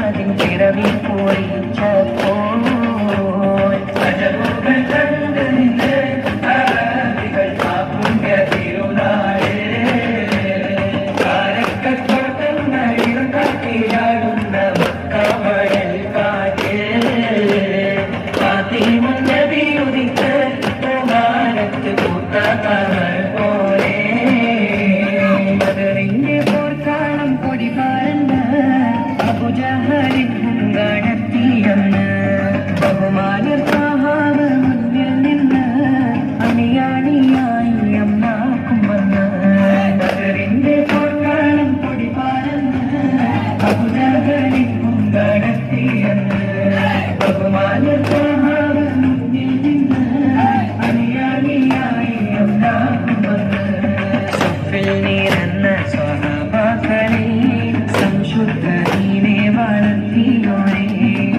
അതിൻ പിറവി പൊളിച്ചപ്പോൾ അജറുകൾ കണ്ട് നിന്ന് അറബികൾ കാപ്പുണ്യ തിരുനാളേ കാരക്കത്തോട്ടങ്ങളിൽ കാട്ടിയാടുന്ന മക്കമഴൽ കാറ്റേ ഫാത്തിമ നബി ഉദിച്ച് മാനത്ത് പൂത്ത കമൽ പോലെ ബദറിന്റെ പോർക്കാളം കൊടി പാർന്ന് അബൂജഹലിൻ ഹുങ്കാണെത്തിയെന്ന് ബഹുമാനർ സഹാബ് മുന്നിൽ നിന്ന് അണിയാണിയായി അമ്മാക്കും വന്ന് ബദറിന്റെ പോർക്കാളം കൊടി പാർന്ന് അബൂജഹലിൻ ഹുങ്കാണെത്തിയെന്ന് ബഹുമാനർ